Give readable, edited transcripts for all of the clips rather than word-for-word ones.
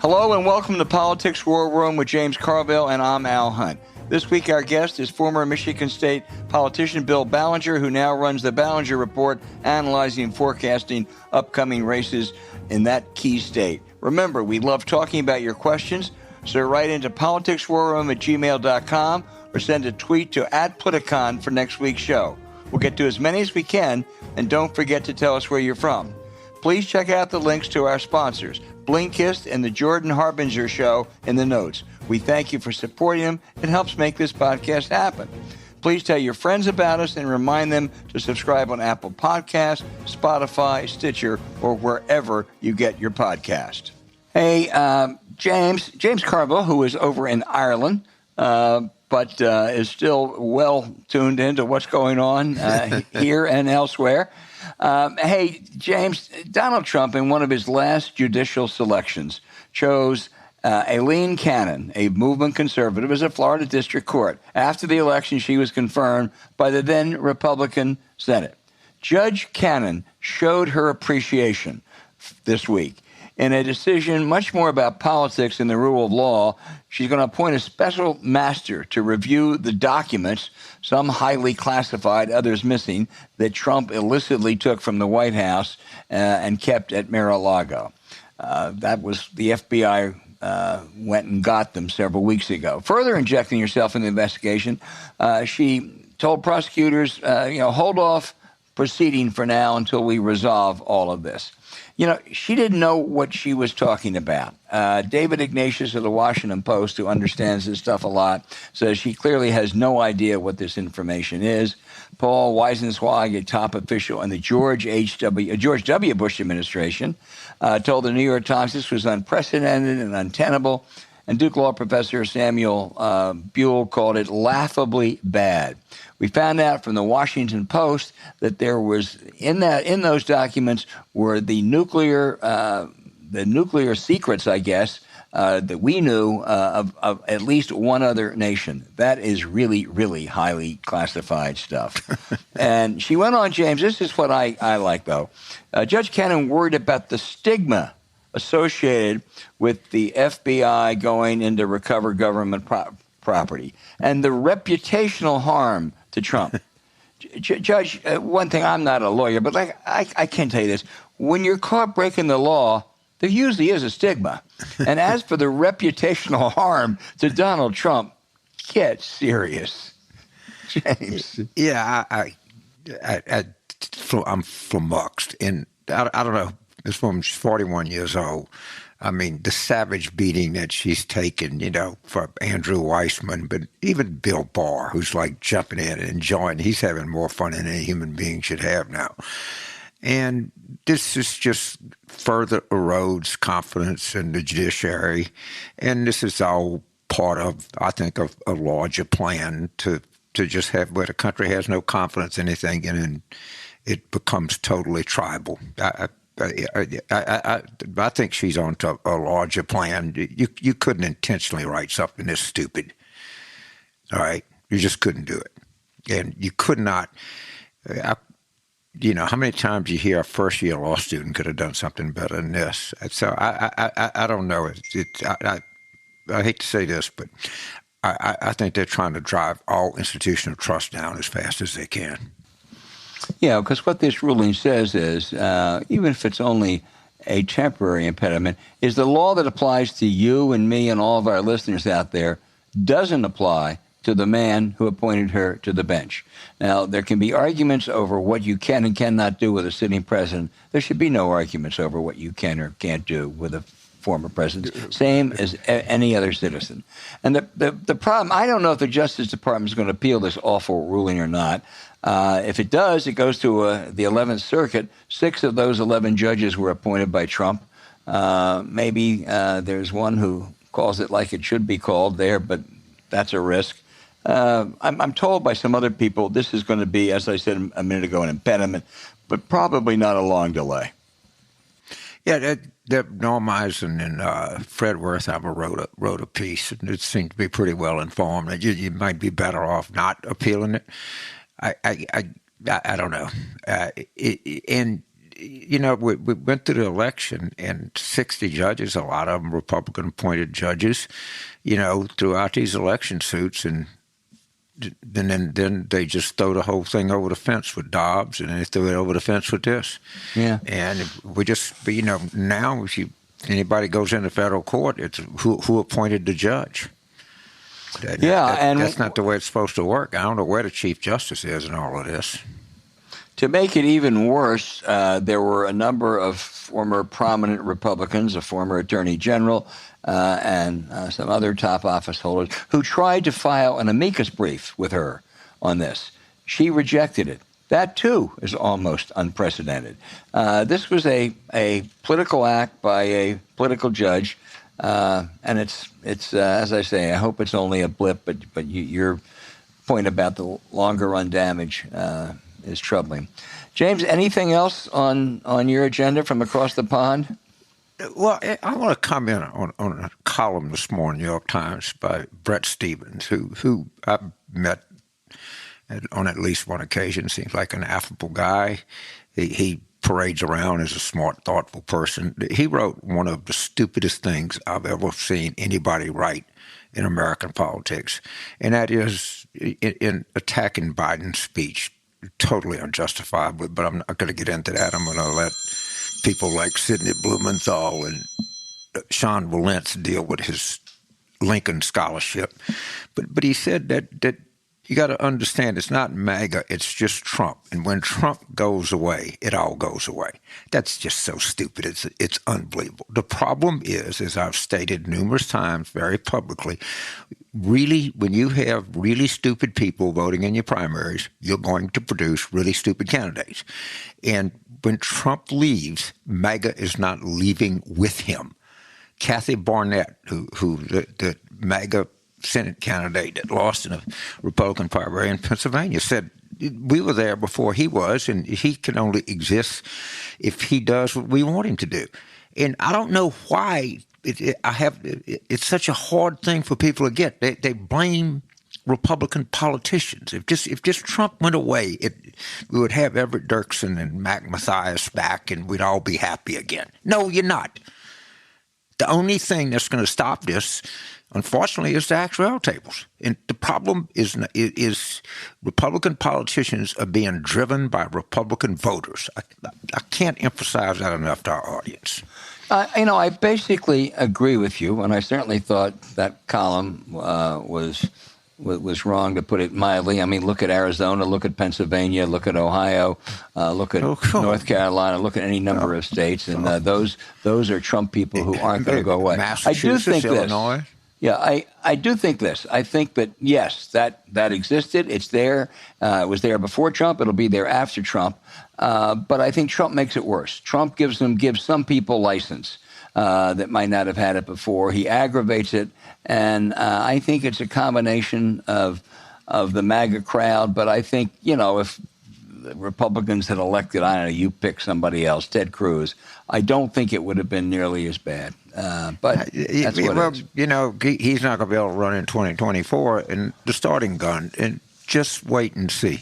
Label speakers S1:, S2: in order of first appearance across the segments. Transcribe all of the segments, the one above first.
S1: Hello and welcome to Politics War Room with James Carville, and I'm Al Hunt. This week our guest is former Michigan State politician Bill Ballenger, who now runs the Ballenger Report, analyzing and forecasting upcoming races in that key state. Remember, we love talking about your questions, so write into politicswarroom@gmail.com or send a tweet to @Politicon for next week's show. We'll get to as many as we can, and don't forget to tell us where you're from. Please check out the links to our sponsors, Blinkist and the Jordan Harbinger Show, in the notes. We thank you for supporting them. It helps make this podcast happen. Please tell your friends about us and remind them to subscribe on Apple Podcasts, Spotify, Stitcher, or wherever you get your podcast. Hey, James Carville, who is over in Ireland, but is still well tuned into what's going on here and elsewhere. Hey, James, Donald Trump, in one of his last judicial selections, chose Aileen Cannon, a movement conservative, as a Florida district court. After the election, she was confirmed by the then Republican Senate. Judge Cannon showed her appreciation this week. In a decision much more about politics and the rule of law, she's going to appoint a special master to review the documents, some highly classified, others missing, that Trump illicitly took from the White House and kept at Mar-a-Lago. That was the FBI went and got them several weeks ago. Further injecting herself in the investigation, she told prosecutors, hold off proceeding for now until we resolve all of this. She didn't know what she was talking about. David Ignatius of the Washington Post, who understands this stuff a lot, says she clearly has no idea what this information is. Paul Weisenswag, a top official in the George W. Bush administration, told the New York Times this was unprecedented and untenable. And Duke Law professor Samuel Buell called it laughably bad. We found out from the Washington Post that there was in those documents were the nuclear secrets, I guess, that we knew of at least one other nation. That is really, really highly classified stuff. And she went on, James. This is what I like, though. Judge Cannon worried about the stigma associated with the FBI going in to recover government property and the reputational harm to Trump. Judge, one thing, I'm not a lawyer, but I can tell you this. When you're caught breaking the law, there usually is a stigma. And as for the reputational harm to Donald Trump, get serious. James.
S2: Yeah, I'm flummoxed. And I don't know. This woman's 41 years old. I mean, the savage beating that she's taken, for Andrew Weissman, but even Bill Barr, who's like jumping in and enjoying. He's having more fun than any human being should have now. And this is just further erodes confidence in the judiciary. And this is all part of, I think, of a larger plan to just have where the country has no confidence in anything, and then it becomes totally tribal. I think she's on to a larger plan. You couldn't intentionally write something this stupid. All right? You just couldn't do it. And you could not. How many times you hear a first-year law student could have done something better than this? So I don't know. I hate to say this, but I think they're trying to drive all institutional trust down as fast as they can.
S1: Yeah, because what this ruling says is, even if it's only a temporary impediment, is the law that applies to you and me and all of our listeners out there doesn't apply to the man who appointed her to the bench. Now, there can be arguments over what you can and cannot do with a sitting president. There should be no arguments over what you can or can't do with a former president, same as any other citizen. And the problem, I don't know if the Justice Department is going to appeal this awful ruling or not. If it does, it goes to the 11th Circuit. 6 of those 11 judges were appointed by Trump. Maybe there's one who calls it like it should be called there, but that's a risk. I'm told by some other people this is going to be, as I said a minute ago, an impediment, but probably not a long delay.
S2: Yeah, Norm Eisen and Fred Wertheimer wrote a piece, and it seemed to be pretty well informed. You might be better off not appealing it. I don't know. And we went through the election, and 60 judges, a lot of them Republican-appointed judges, throughout these election suits, and then they just throw the whole thing over the fence with Dobbs, and they threw it over the fence with this.
S1: Yeah.
S2: And we just, now if anybody goes into federal court, it's who appointed the judge.
S1: And
S2: that's not the way it's supposed to work. I don't know where the Chief Justice is in all of this.
S1: To make it even worse, there were a number of former prominent Republicans, a former attorney general, and some other top office holders who tried to file an amicus brief with her on this. She rejected it. That, too, is almost unprecedented. This was a political act by a political judge, and it's as I say, I hope it's only a blip, but your point about the longer run damage is troubling. James, anything else on your agenda from across the pond?
S2: Well, I want to comment on a column this morning, New York Times, by Bret Stephens, who I've met on at least one occasion. Seems like an affable guy. He parades around as a smart, thoughtful person. He wrote one of the stupidest things I've ever seen anybody write in American politics, and that is in attacking Biden's speech. Totally unjustifiable, but I'm not going to get into that. I'm going to let people like Sidney Blumenthal and Sean Valence deal with his Lincoln scholarship. But he said that you got to understand it's not MAGA, it's just Trump. And when Trump goes away, it all goes away. That's just so stupid. It's unbelievable. The problem is, as I've stated numerous times very publicly, really, when you have really stupid people voting in your primaries, you're going to produce really stupid candidates. And when Trump leaves, MAGA is not leaving with him. Kathy Barnett, who the MAGA Senate candidate that lost in a Republican primary in Pennsylvania, said we were there before he was, and he can only exist if he does what we want him to do. And I don't know why it's such a hard thing for people to get. They blame Republican politicians. If just Trump went away, we would have Everett Dirksen and Mac Mathias back, and we'd all be happy again. No, you're not. The only thing that's going to stop this, unfortunately, is the actuarial tables. And the problem is Republican politicians are being driven by Republican voters. I can't emphasize that enough to our audience.
S1: I basically agree with you, and I certainly thought that column was wrong, to put it mildly. I mean, look at Arizona, look at Pennsylvania, look at Ohio, look at North Carolina, look at any number of states, and those are Trump people who aren't going to go away. I do think
S2: Illinois.
S1: I do think this. I think that, yes, that existed. It's there. It was there before Trump. It'll be there after Trump. But I think Trump makes it worse. Trump gives some people license that might not have had it before. He aggravates it. And I think it's a combination of the MAGA crowd. But I think, if the Republicans had elected, I don't know, you pick somebody else, Ted Cruz, I don't think it would have been nearly as bad. But that's what it is.
S2: He's not going to be able to run in 2024 and the starting gun. And just wait and see.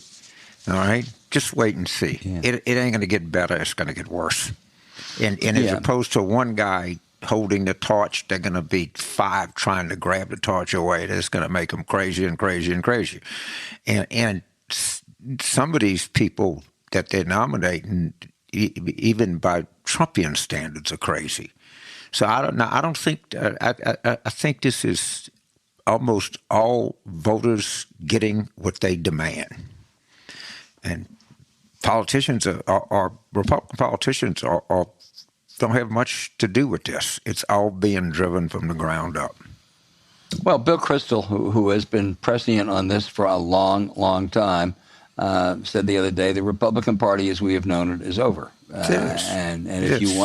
S2: All right? Just wait and see. Yeah. It ain't going to get better. It's going to get worse. And as opposed to one guy holding the torch, they're going to be 5 trying to grab the torch away. That's going to make them crazy and crazy and crazy. And some of these people that they're nominating, even by Trumpian standards, are crazy. So I don't think. I think this is almost all voters getting what they demand, and politicians are Republican politicians don't have much to do with this. It's all being driven from the ground up.
S1: Well, Bill Kristol, who has been prescient on this for a long, long time, said the other day the Republican Party, as we have known it, is over. And if you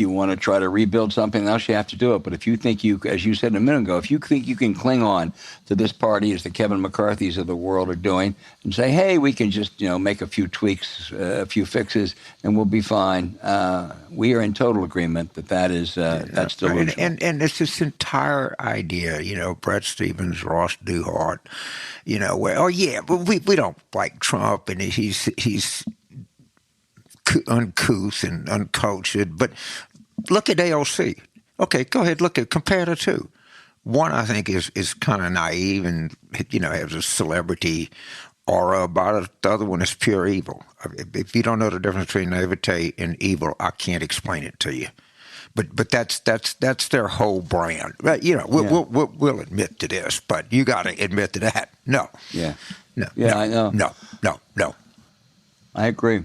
S1: want to try to rebuild something else, you have to do it. But if you think as you said a minute ago, if you think you can cling on to this party as the Kevin McCarthys of the world are doing, and say, hey, we can just make a few tweaks, a few fixes, and we'll be fine. We are in total agreement that's delusional.
S2: And it's this entire idea, Bret Stephens, Ross Duhart, but we don't like Trump, and he's uncouth and uncultured. But look at AOC. Okay, go ahead, compare the two. One, I think, is kind of naive and, has a celebrity aura about it. The other one is pure evil. If you don't know the difference between naivete and evil, I can't explain it to you. But that's their whole brand. Right? We'll admit to this, but you got to admit to that. No.
S1: Yeah.
S2: No.
S1: Yeah,
S2: no,
S1: I know.
S2: No.
S1: I agree.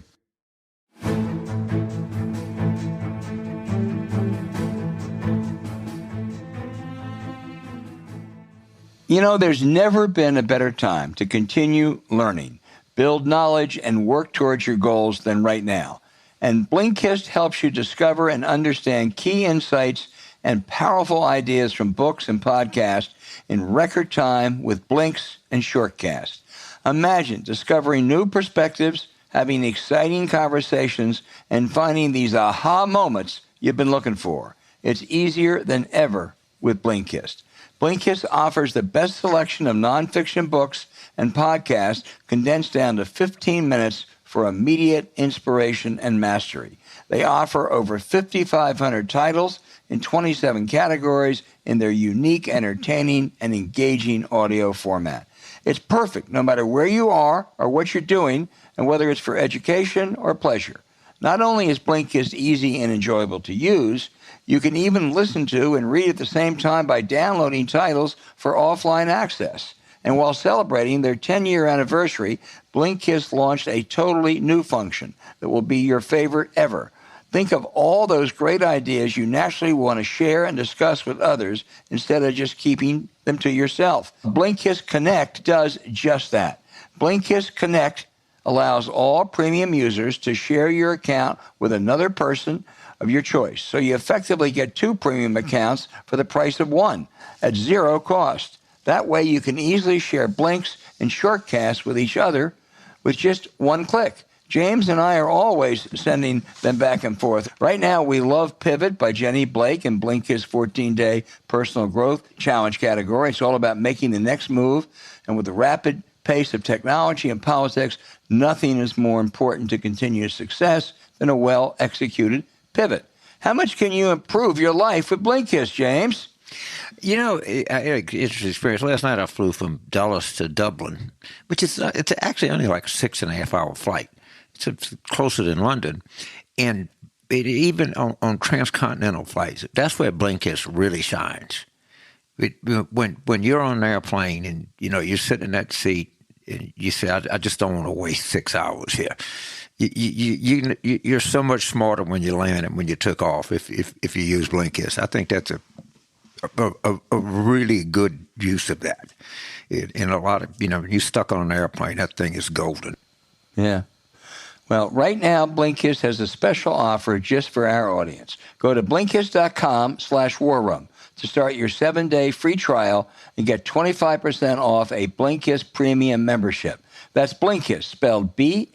S1: There's never been a better time to continue learning, build knowledge, and work towards your goals than right now. And Blinkist helps you discover and understand key insights and powerful ideas from books and podcasts in record time with blinks and shortcasts. Imagine discovering new perspectives, having exciting conversations, and finding these aha moments you've been looking for. It's easier than ever with Blinkist. Blinkist offers the best selection of nonfiction books and podcasts condensed down to 15 minutes for immediate inspiration and mastery. They offer over 5,500 titles in 27 categories in their unique, entertaining, and engaging audio format. It's perfect no matter where you are or what you're doing, and whether it's for education or pleasure. Not only is Blinkist easy and enjoyable to use, you can even listen to and read at the same time by downloading titles for offline access. And while celebrating their 10-year anniversary, Blinkist launched a totally new function that will be your favorite ever. Think of all those great ideas you naturally want to share and discuss with others instead of just keeping them to yourself. Blinkist Connect does just that. Blinkist Connect allows all premium users to share your account with another person of your choice. So you effectively get 2 premium accounts for the price of 1 at zero cost. That way you can easily share blinks and shortcasts with each other with just 1 click. James and I are always sending them back and forth. Right now, we love Pivot by Jenny Blake and Blinkist 14-Day Personal Growth Challenge category. It's all about making the next move. And with the rapid pace of technology and politics, nothing is more important to continued success than a well-executed pivot. How much can you improve your life with Blinkist, James?
S2: I had an interesting experience. Last night I flew from Dallas to Dublin, which is it's actually only like a 6.5-hour flight. It's closer than London. And even on transcontinental flights, that's where Blinkist really shines. When you're on an airplane and, you're sitting in that seat and you say, I just don't want to waste 6 hours here. You're so much smarter when you land and when you took off if you use Blinkist. I think that's a really good use of that. And a lot of, when you're stuck on an airplane, that thing is golden.
S1: Yeah. Well, right now, Blinkist has a special offer just for our audience. Go to Blinkist.com/warroom to start your 7-day free trial and get 25% off a Blinkist premium membership. That's Blinkist, spelled Blinkist,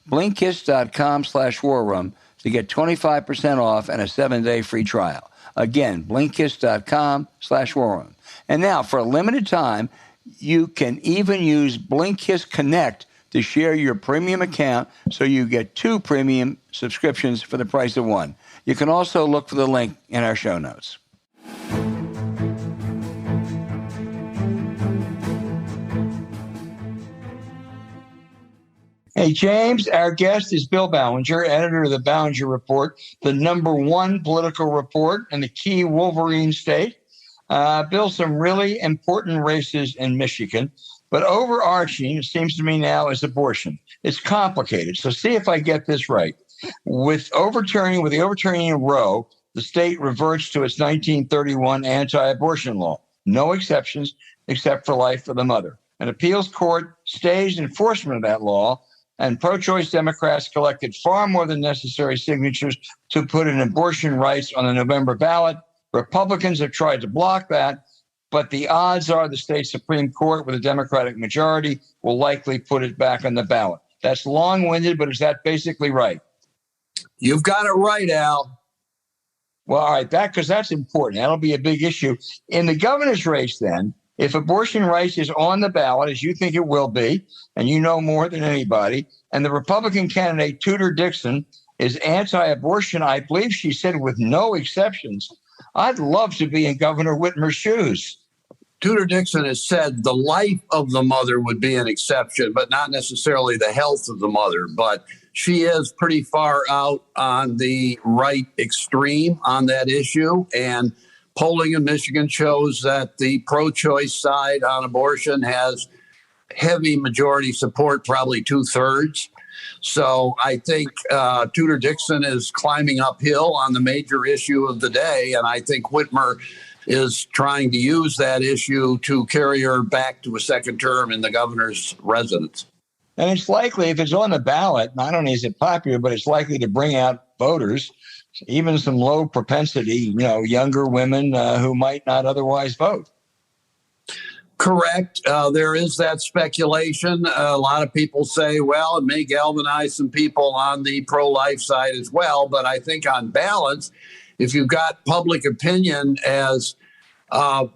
S1: Blinkist.com/warroom to get 25% off and a 7-day free trial. Again, Blinkist.com/warroom. And now, for a limited time, you can even use Blinkist Connect to share your premium account so you get 2 premium subscriptions for the price of 1. You can also look for the link in our show notes. Hey, James, our guest is Bill Ballenger, editor of the Ballenger Report, the #1 political report in the key Wolverine state. Bill, some really important races in Michigan, but overarching, it seems to me now, is abortion. It's complicated. So see if I get this right. With the overturning of Roe, the state reverts to its 1931 anti-abortion law. No exceptions except for life for the mother. An appeals court stays enforcement of that law, and pro-choice Democrats collected far more than necessary signatures to put in abortion rights on the November ballot. Republicans have tried to block that, but the odds are the state Supreme Court, with a Democratic majority, will likely put it back on the ballot. That's long-winded, but is that basically right?
S3: You've got it right, Al.
S1: Well, all right, because that's important. That'll be a big issue. In the governor's race, then, If abortion rights is on the ballot, as you think it will be, and you know more than anybody, and the Republican candidate, Tudor Dixon, is anti-abortion, I believe she said with no exceptions, I'd love to be in Governor Whitmer's shoes.
S3: Tudor Dixon has said the life of the mother would be an exception, but not necessarily the health of the mother. But she is pretty far out on the right extreme on that issue. And polling in Michigan shows that the pro-choice side on abortion has heavy majority support, probably 2/3. So I think Tudor Dixon is climbing uphill on the major issue of the day. And I think Whitmer is trying to use that issue to carry her back to a second term in the governor's residence.
S1: And it's likely, if it's on the ballot, not only is it popular, but it's likely to bring out voters, even some low propensity, younger women who might not otherwise vote.
S3: Correct. There is that speculation. A lot of people say, well, it may galvanize some people on the pro-life side as well. But I think on balance, if you've got public opinion as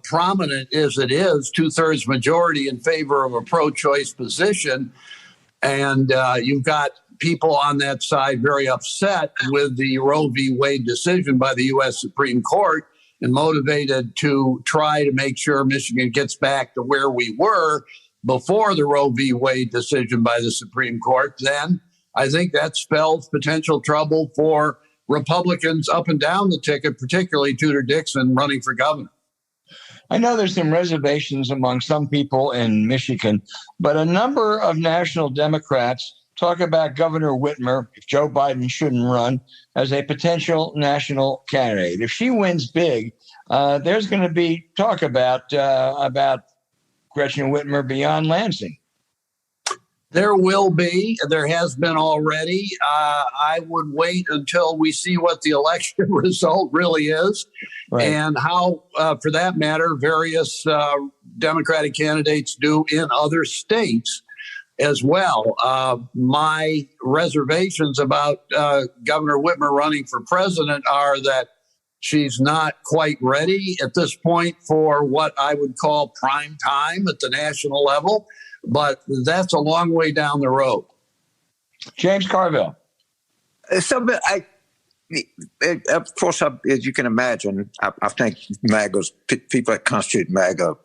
S3: prominent as it is, 2/3 majority in favor of a pro-choice position, and you've got people on that side very upset with the Roe v. Wade decision by the U.S. Supreme Court and motivated to try to make sure Michigan gets back to where we were before the Roe v. Wade decision by the Supreme Court, then I think that spells potential trouble for Republicans up and down the ticket, particularly Tudor Dixon running for governor.
S1: I know there's some reservations among some people in Michigan, but a number of national Democrats talk about Governor Whitmer, if Joe Biden shouldn't run, as a potential national candidate. If she wins big, there's going to be talk about Gretchen Whitmer beyond Lansing.
S3: There will be. There has been already. I would wait until we see what the election result really is, right, and how, for that matter, various Democratic candidates do in other states as well. My reservations about Governor Whitmer running for president are that she's not quite ready at this point for what I would call prime time at the national level. But that's a long way down the road.
S1: James Carville.
S2: So, of course, as you can imagine, I think MAGA's people that constitute MAGA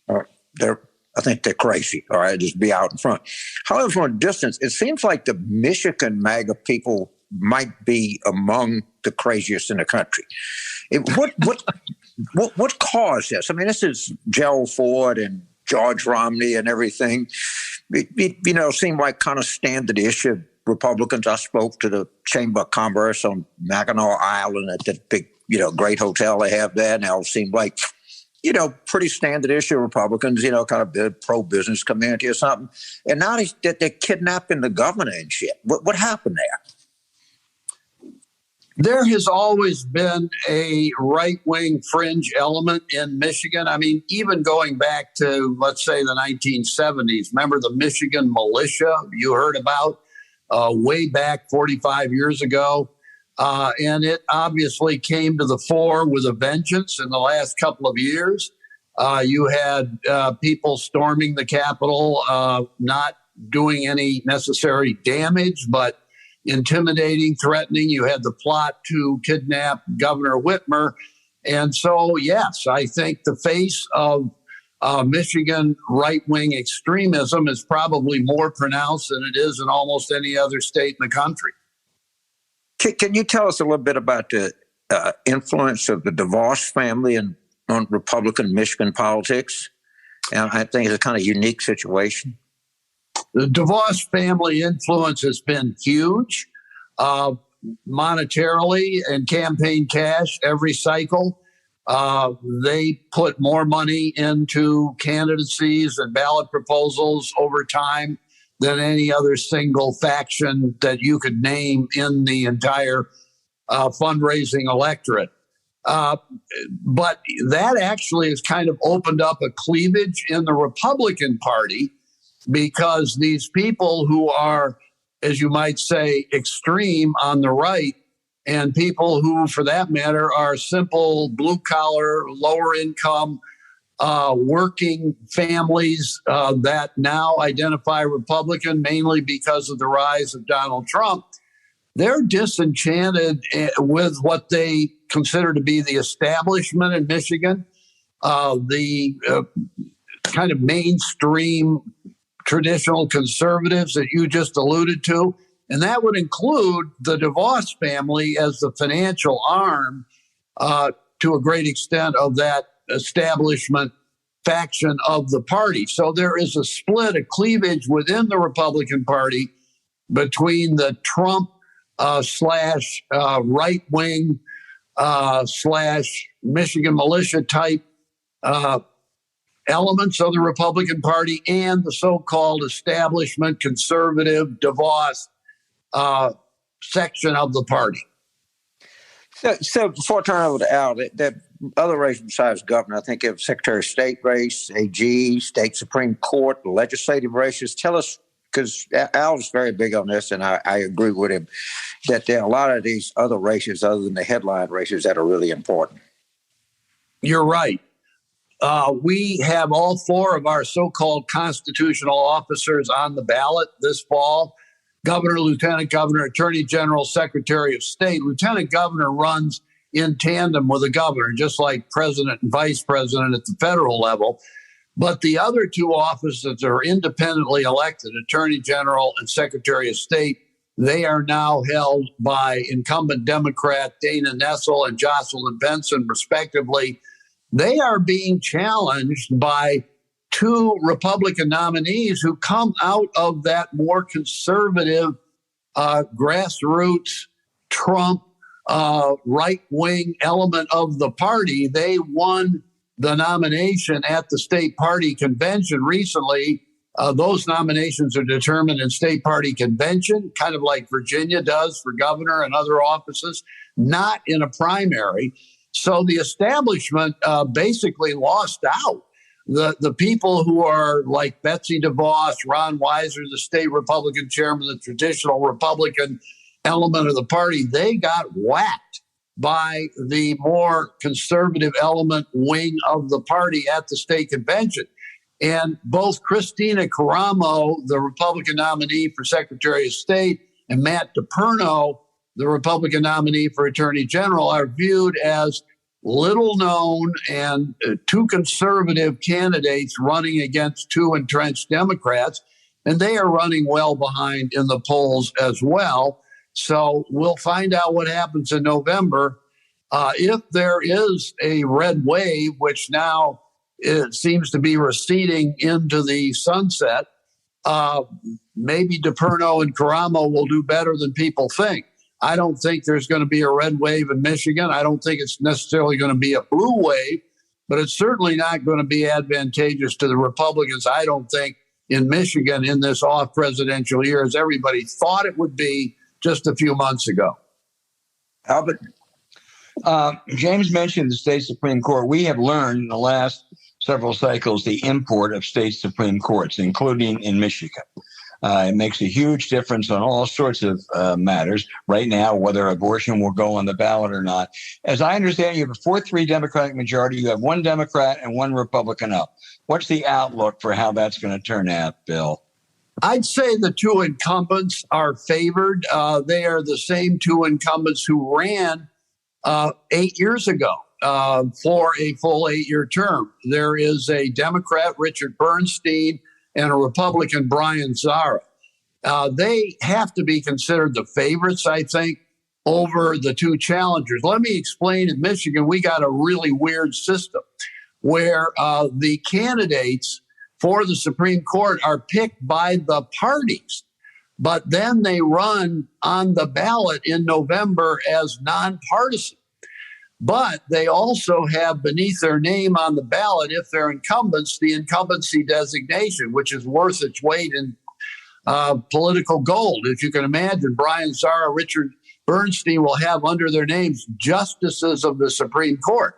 S2: I think they're crazy. All right, just be out in front. However, from a distance, it seems like the Michigan MAGA people might be among the craziest in the country. What caused this? I mean, this is Gerald Ford and George Romney and everything. It seemed like kind of standard issue Republicans. I spoke to the Chamber of Commerce on Mackinac Island at that big, great hotel they have there. And it all seemed like, pretty standard issue Republicans, kind of pro-business community or something. And now they're kidnapping the governor and shit. What happened there?
S3: There has always been a right-wing fringe element in Michigan. I mean, even going back to, let's say, the 1970s. Remember the Michigan militia you heard about way back 45 years ago? And it obviously came to the fore with a vengeance in the last couple of years. You had people storming the Capitol, not doing any necessary damage, but intimidating, threatening. You had the plot to kidnap Governor Whitmer. And so, yes, I think the face of Michigan right-wing extremism is probably more pronounced than it is in almost any other state in the country.
S2: Can you tell us a little bit about the influence of the DeVos family on Republican Michigan politics? And I think it's a kind of unique situation.
S3: The DeVos family influence has been huge, monetarily and campaign cash every cycle. They put more money into candidacies and ballot proposals over time than any other single faction that you could name in the entire fundraising electorate. But that actually has kind of opened up a cleavage in the Republican Party, because these people who are, as you might say, extreme on the right, and people who, for that matter, are simple blue-collar, lower-income working families that now identify Republican, mainly because of the rise of Donald Trump. They're disenchanted with what they consider to be the establishment in Michigan, the kind of mainstream traditional conservatives that you just alluded to. And that would include the DeVos family as the financial arm to a great extent of that establishment faction of the party. So there is a split, a cleavage within the Republican Party between the Trump slash right wing slash Michigan militia type elements of the Republican Party and the so-called establishment conservative DeVos section of the party.
S2: So before I turn over to Al, that other race besides governor, I think of Secretary of State race, AG, State Supreme Court, legislative races. Tell us, because Al is very big on this, and I agree with him, that there are a lot of these other races other than the headline races that are really important.
S3: You're right. We have all four of our so-called constitutional officers on the ballot this fall: governor, lieutenant governor, attorney general, secretary of state. Lieutenant governor runs in tandem with the governor, just like president and vice president at the federal level. But the other two offices are independently elected, attorney general and secretary of state. They are now held by incumbent Democrat Dana Nessel and Jocelyn Benson, respectively. They are being challenged by two Republican nominees who come out of that more conservative, grassroots, Trump, right-wing element of the party. They won the nomination at the state party convention recently. Those nominations are determined in state party convention, kind of like Virginia does for governor and other offices, not in a primary. So the establishment basically lost out. The people who are like Betsy DeVos, Ron Weiser, the state Republican chairman, the traditional Republican element of the party, they got whacked by the more conservative element wing of the party at the state convention. And both Christina Caramo, the Republican nominee for Secretary of State, and Matt DePerno, the Republican nominee for Attorney General, are viewed as little known and two conservative candidates running against two entrenched Democrats. And they are running well behind in the polls as well. So we'll find out what happens in November. If there is a red wave, which now it seems to be receding into the sunset, maybe DePerno and Caramo will do better than people think. I don't think there's going to be a red wave in Michigan. I don't think it's necessarily going to be a blue wave, but it's certainly not going to be advantageous to the Republicans, I don't think, in Michigan in this off-presidential year, as everybody thought it would be just a few months ago.
S1: Albert? James mentioned the state Supreme Court. We have learned in the last several cycles the import of state Supreme Courts, including in Michigan. It makes a huge difference on all sorts of matters. Right now, whether abortion will go on the ballot or not. As I understand, you have a 4-3 Democratic majority. You have one Democrat and one Republican up. What's the outlook for how that's going to turn out, Bill?
S3: I'd say the two incumbents are favored. They are the same two incumbents who ran 8 years ago for a full 8-year term. There is a Democrat, Richard Bernstein, and a Republican, Brian Zara. They have to be considered the favorites, I think, over the two challengers. Let me explain. In Michigan, we got a really weird system where the candidates for the Supreme Court are picked by the parties, but then they run on the ballot in November as nonpartisan. But they also have beneath their name on the ballot, if they're incumbents, the incumbency designation, which is worth its weight in political gold. If you can imagine, Brian Zara, Richard Bernstein will have under their names justices of the Supreme Court.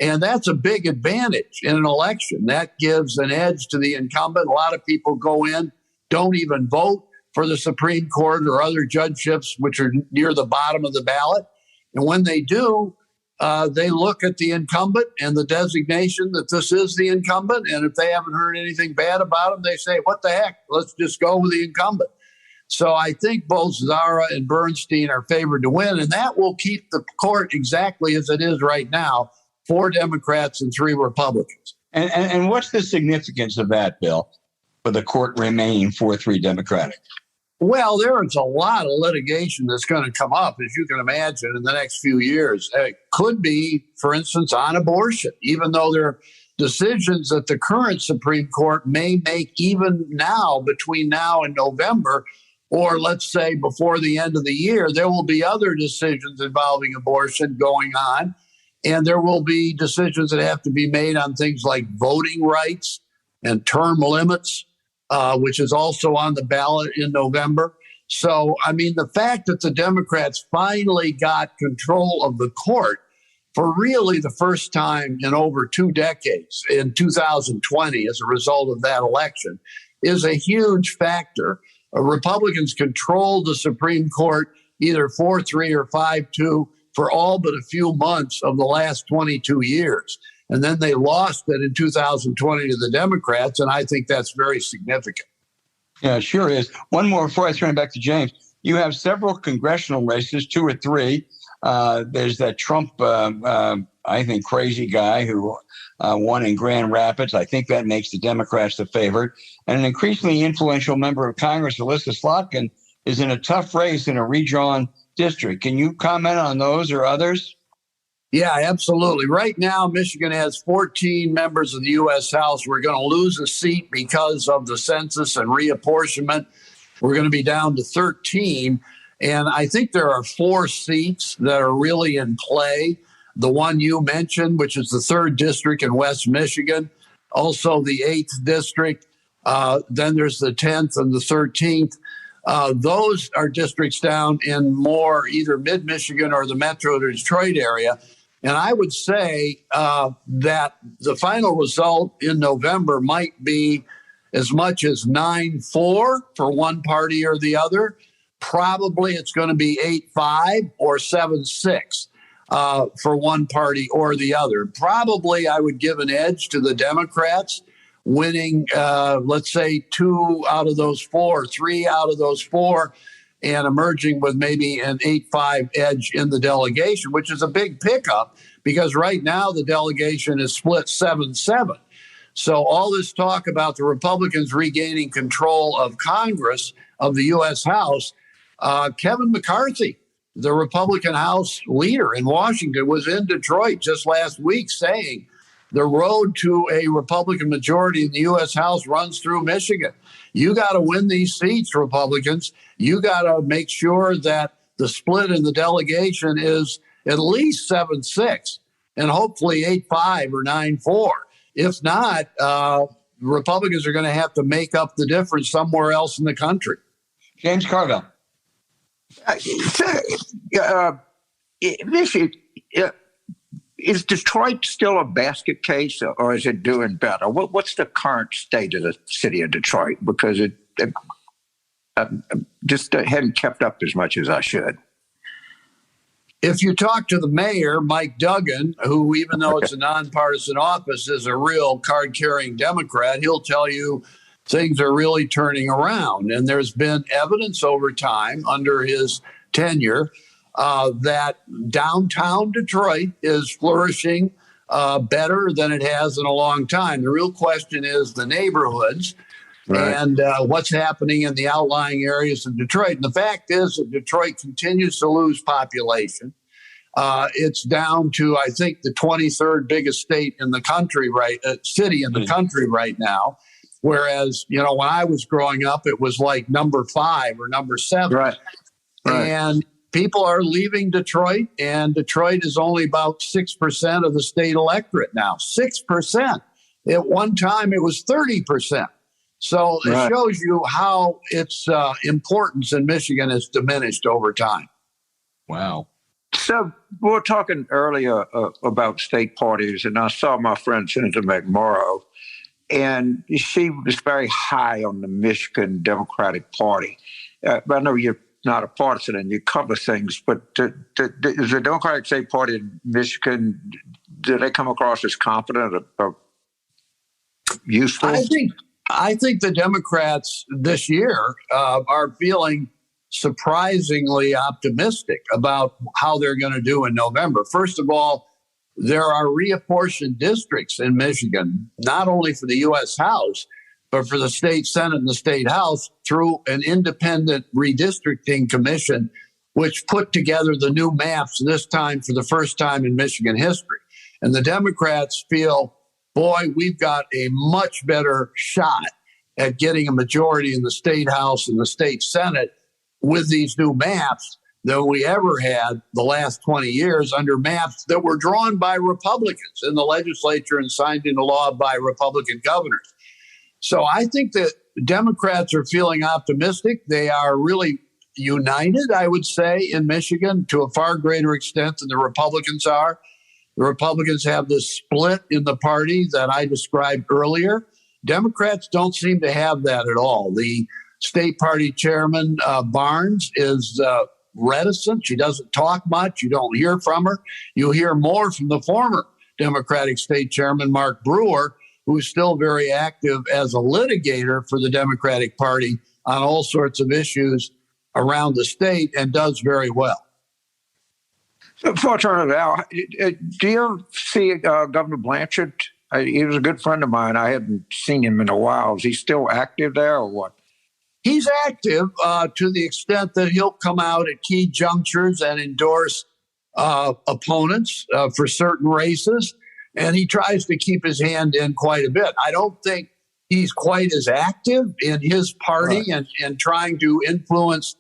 S3: And that's a big advantage in an election. That gives an edge to the incumbent. A lot of people go in, don't even vote for the Supreme Court or other judgeships, which are near the bottom of the ballot. And when they do, they look at the incumbent and the designation that this is the incumbent. And if they haven't heard anything bad about him, they say, what the heck? Let's just go with the incumbent. So I think both Zara and Bernstein are favored to win, and that will keep the court exactly as it is right now, 4 Democrats and 3 Republicans.
S1: And what's the significance of that, Bill, for the court remaining 4-3 Democratic?
S3: Well, there is a lot of litigation that's going to come up, as you can imagine, in the next few years. It could be, for instance, on abortion, even though there are decisions that the current Supreme Court may make even now, between now and November, or let's say before the end of the year. There will be other decisions involving abortion going on, and there will be decisions that have to be made on things like voting rights and term limits, which is also on the ballot in November. So, I mean, the fact that the Democrats finally got control of the court for really the first time in over 2 decades in 2020 as a result of that election is a huge factor. Republicans controlled the Supreme Court either 4-3 or 5-2 for all but a few months of the last 22 years. And then they lost it in 2020 to the Democrats, and I think that's very significant.
S1: Yeah, it sure is. One more before I turn it back to James. You have several congressional races, 2 or 3. There's that Trump, I think, crazy guy who won in Grand Rapids. I think that makes the Democrats the favorite. And an increasingly influential member of Congress, Alyssa Slotkin, is in a tough race in a redrawn district. Can you comment on those or others?
S3: Yeah, absolutely. Right now, Michigan has 14 members of the U.S. House. We're going to lose a seat because of the census and reapportionment. We're going to be down to 13. And I think there are 4 seats that are really in play. The one you mentioned, which is the 3rd district in West Michigan, also the 8th district. Then there's the 10th and the 13th. Those are districts down in more either mid-Michigan or the Metro Detroit area. And I would say that the final result in November might be as much as 9-4 for one party or the other. Probably it's going to be 8-5 or 7-6 for one party or the other. Probably I would give an edge to the Democrats winning, let's say, 2 out of those 4, 3 out of those 4, and emerging with maybe an 8-5 edge in the delegation, which is a big pickup because right now the delegation is split 7-7. So all this talk about the Republicans regaining control of Congress, of the U.S. House, Kevin McCarthy, the Republican House leader in Washington, was in Detroit just last week saying the road to a Republican majority in the U.S. House runs through Michigan. You got to win these seats, Republicans. You got to make sure that the split in the delegation is at least 7-6 and hopefully 8-5 or 9-4. If not, Republicans are going to have to make up the difference somewhere else in the country.
S1: James Carville.
S2: Is Detroit still a basket case, or is it doing better? What's the current state of the city of Detroit? Because it just hadn't kept up as much as I should.
S3: If you talk to the mayor, Mike Duggan, who, even though it's a nonpartisan office, is a real card-carrying Democrat, he'll tell you things are really turning around. And there's been evidence over time under his tenure that downtown Detroit is flourishing better than it has in a long time. The real question is the neighborhoods and what's happening in the outlying areas of Detroit. And the fact is that Detroit continues to lose population. It's down to, I think, the 23rd biggest state in the country, city in the country right now. Whereas, when I was growing up, it was like number 5 or number 7. Right. And people are leaving Detroit, and Detroit is only about 6% of the state electorate now. 6%. At one time, it was 30%. So it shows you how its importance in Michigan has diminished over time.
S1: Wow.
S2: So we were talking earlier about state parties, and I saw my friend Senator McMorrow, and she was very high on the Michigan Democratic Party. But I know you're not a partisan and you cover things, but is the Democratic State Party in Michigan, do they come across as competent or useful?
S3: I think the Democrats this year are feeling surprisingly optimistic about how they're going to do in November. First of all, there are reapportioned districts in Michigan, not only for the U.S. House, but for the state Senate and the state House through an independent redistricting commission, which put together the new maps this time for the first time in Michigan history. And the Democrats feel, boy, we've got a much better shot at getting a majority in the state House and the state Senate with these new maps than we ever had the last 20 years under maps that were drawn by Republicans in the legislature and signed into law by Republican governors. So I think that Democrats are feeling optimistic. They are really united, I would say, in Michigan to a far greater extent than the Republicans are. The Republicans have this split in the party that I described earlier. Democrats don't seem to have that at all. The state party chairman, Barnes, is reticent. She doesn't talk much. You don't hear from her. You hear more from the former Democratic state chairman, Mark Brewer, who's still very active as a litigator for the Democratic Party on all sorts of issues around the state and does very well.
S2: So before I turn it out, do you see Governor Blanchard? He was a good friend of mine. I hadn't seen him in a while. Is he still active there or what?
S3: He's active to the extent that he'll come out at key junctures and endorse opponents for certain races. And he tries to keep his hand in quite a bit. I don't think he's quite as active in his party and trying to influence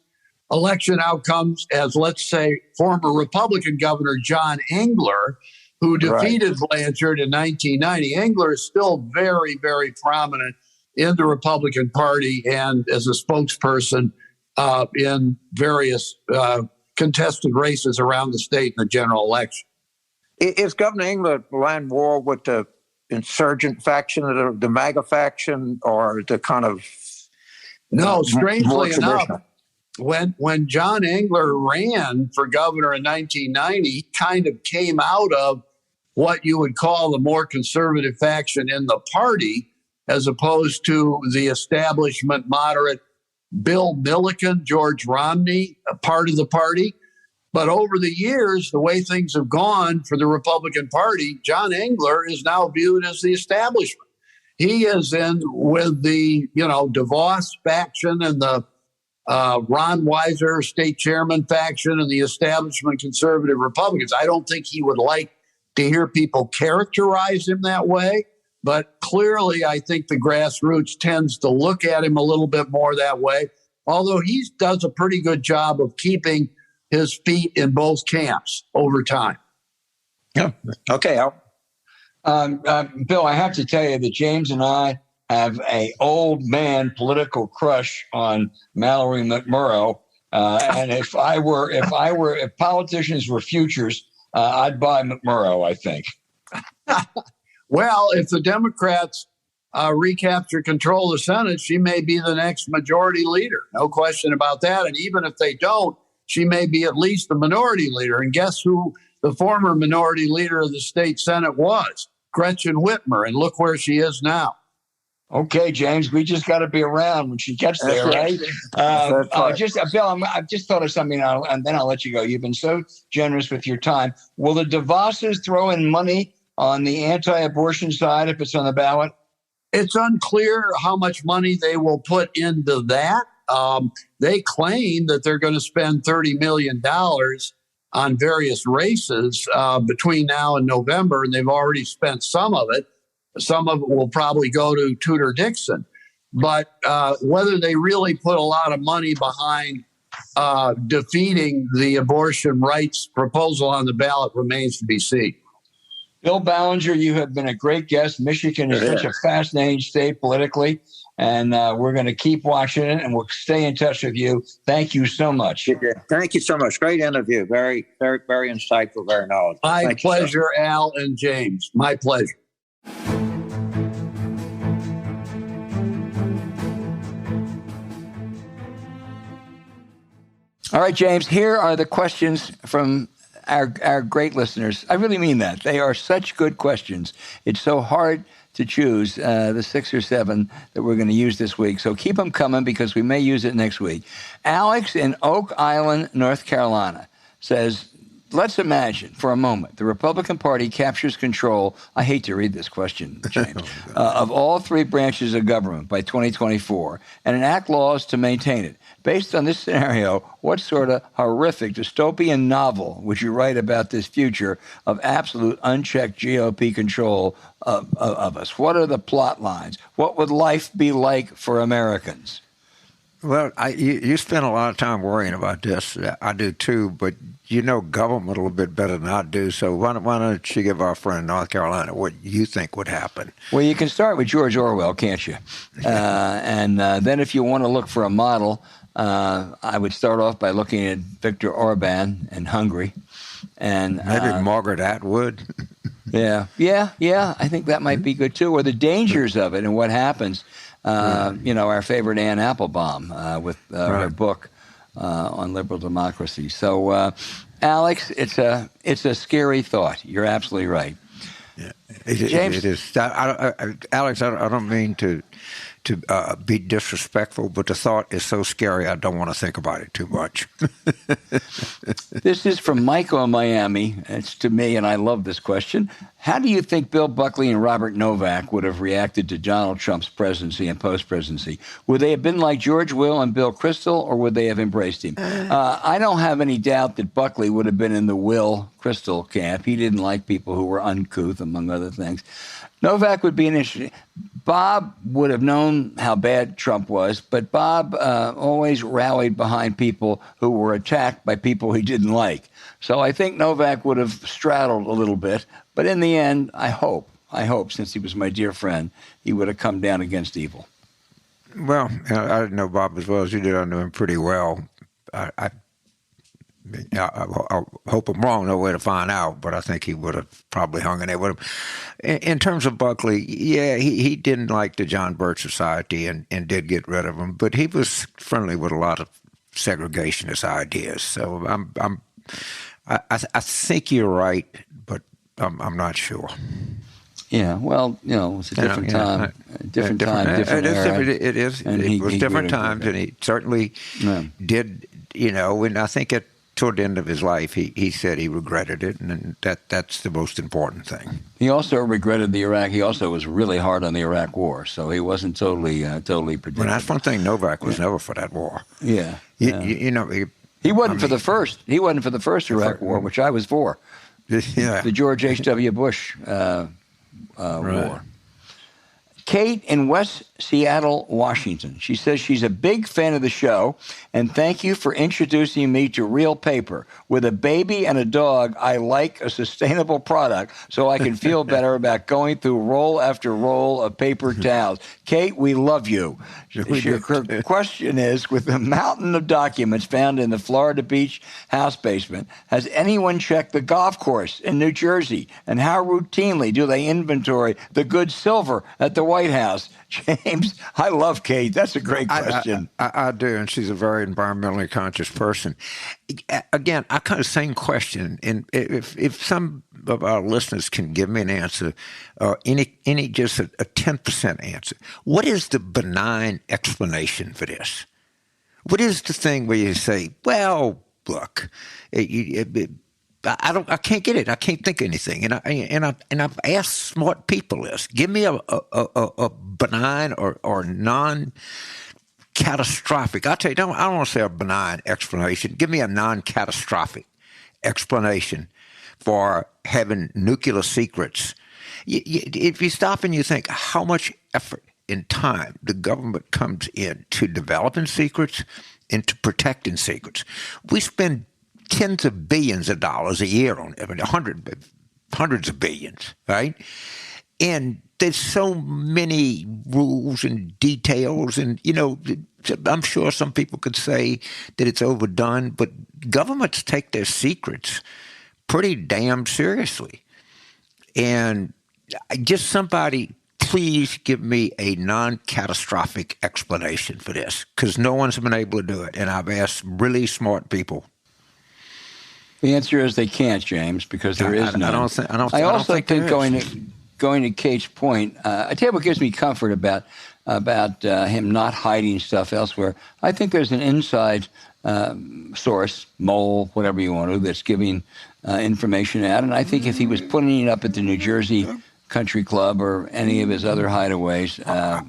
S3: election outcomes as, let's say, former Republican Governor John Engler, who defeated Blanchard in 1990. Engler is still very, very prominent in the Republican Party and as a spokesperson in various contested races around the state in the general election.
S2: Is Governor Engler aligned war with the insurgent faction, the MAGA faction, or the kind of...
S3: No, strangely enough, when John Engler ran for governor in 1990, he kind of came out of what you would call the more conservative faction in the party, as opposed to the establishment moderate Bill Milliken, George Romney, a part of the party. But over the years, the way things have gone for the Republican Party, John Engler is now viewed as the establishment. He is in with the, DeVos faction and the Ron Weiser state chairman faction and the establishment conservative Republicans. I don't think he would like to hear people characterize him that way. But clearly, I think the grassroots tends to look at him a little bit more that way, although he does a pretty good job of keeping his feet in both camps over time.
S2: Yeah. Okay, Al.
S1: Bill, I have to tell you that James and I have a old man political crush on Mallory McMurrow. And if politicians were futures, I'd buy McMurrow, I think.
S3: Well, if the Democrats recapture control of the Senate, she may be the next majority leader. No question about that. And even if they don't, she may be at least the minority leader. And guess who the former minority leader of the state Senate was? Gretchen Whitmer. And look where she is now.
S1: Okay, James, we just got to be around when she gets there, right? Bill, I've just thought of something, and then I'll let you go. You've been so generous with your time. Will the DeVosses throw in money on the anti-abortion side if it's on the ballot?
S3: It's unclear how much money they will put into that. They claim that they're going to spend $30 million on various races between now and November, and they've already spent some of it. Some of it will probably go to Tudor Dixon. But whether they really put a lot of money behind defeating the abortion rights proposal on the ballot remains to be seen.
S1: Bill Ballenger, you have been a great guest. Michigan is such a fascinating state politically, and we're going to keep watching it, and we'll stay in touch with you. Thank you so much.
S2: Thank you so much. Great interview. Very, very, very insightful, very knowledgeable.
S3: My pleasure, Al and James. My pleasure.
S1: All right, James, here are the questions from our great listeners. I really mean that. They are such good questions. It's so hard to choose the 6 or 7 that we're going to use this week. So keep them coming because we may use it next week. Alex in Oak Island, North Carolina says, let's imagine for a moment the Republican Party captures control. I hate to read this question, James, of all 3 branches of government by 2024 and enact laws to maintain it. Based on this scenario, what sort of horrific dystopian novel would you write about this future of absolute unchecked GOP control of us? What are the plot lines? What would life be like for Americans?
S2: Well, you spend a lot of time worrying about this. I do too, but you know government a little bit better than I do. So why don't you give our friend North Carolina what you think would happen?
S1: Well, you can start with George Orwell, can't you? And then if you want to look for a model, I would start off by looking at Viktor Orban in Hungary. And
S2: maybe Margaret Atwood.
S1: Yeah. I think that might be good too. Or the dangers of it and what happens. Our favorite Anne Applebaum with her book on liberal democracy. So, Alex, it's a scary thought. You're absolutely right.
S2: Yeah,
S1: James?
S2: It is. Alex, I don't mean to be disrespectful, but the thought is so scary I don't want to think about it too much.
S1: This is from Michael in Miami. It's to me, and I love this question. How do you think Bill Buckley and Robert Novak would have reacted to Donald Trump's presidency and post-presidency? Would they have been like George Will and Bill Kristol, or would they have embraced him? I don't have any doubt that Buckley would have been in the Will Kristol camp. He didn't like people who were uncouth, among other things. Novak would be an interesting. Bob would have known how bad Trump was, but Bob always rallied behind people who were attacked by people he didn't like. So I think Novak would have straddled a little bit. But in the end, I hope, since he was my dear friend, he would have come down against evil.
S2: Well, I didn't know Bob as well as you did. I knew him pretty well. I hope I'm wrong. No way to find out, but I think he would have probably hung in there with him. In terms of Buckley, yeah, he didn't like the John Birch Society and did get rid of him, but he was friendly with a lot of segregationist ideas. So I think you're right, but I'm not sure.
S1: Yeah, well, it's a different time, different era.
S2: It is. It was different times, and he certainly did. And I think toward the end of his life, he said he regretted it, and that's the most important thing.
S1: He also regretted the Iraq. He also was really hard on the Iraq War, so he wasn't totally predictable.
S2: Well, that's one thing. Novak was never for that war.
S1: Yeah,
S2: he
S1: wasn't for the first. He wasn't for the first Iraq War, which I was for.
S2: Yeah,
S1: the George H.W. Bush war. Kate in West Seattle, Washington. She says she's a big fan of the show, and thank you for introducing me to real paper. With a baby and a dog, I like a sustainable product so I can feel better about going through roll after roll of paper towels. Kate, we love you. Her question is, with the mountain of documents found in the Florida Beach house basement, has anyone checked the golf course in New Jersey? And how routinely do they inventory the good silver at the White House? James, I love Kate. That's a great question.
S2: I do, and she's a very environmentally conscious person. Again, I kind of same question, and if some of our listeners can give me an answer, any just a 10% answer, what is the benign explanation for this? What is the thing where you say, well, look, I can't get it. I can't think of anything. And I've asked smart people this. Give me a benign or non-catastrophic. I'll tell you, I don't want to say a benign explanation. Give me a non-catastrophic explanation for having nuclear secrets. If you stop and you think how much effort and time the government comes in to developing secrets and to protecting secrets, we spend tens of billions of dollars a year on it, hundreds of billions, right? And there's so many rules and details, and I'm sure some people could say that it's overdone, but governments take their secrets pretty damn seriously. And just somebody please give me a non-catastrophic explanation for this? Because no one's been able to do it, and I've asked really smart people.
S1: The answer is they can't, James, because there is none. I also think going to Kate's point, I tell you what gives me comfort about him not hiding stuff elsewhere. I think there's an inside source, mole, whatever you want to, that's giving information out. And I think if he was putting it up at the New Jersey Country Club or any of his other hideaways,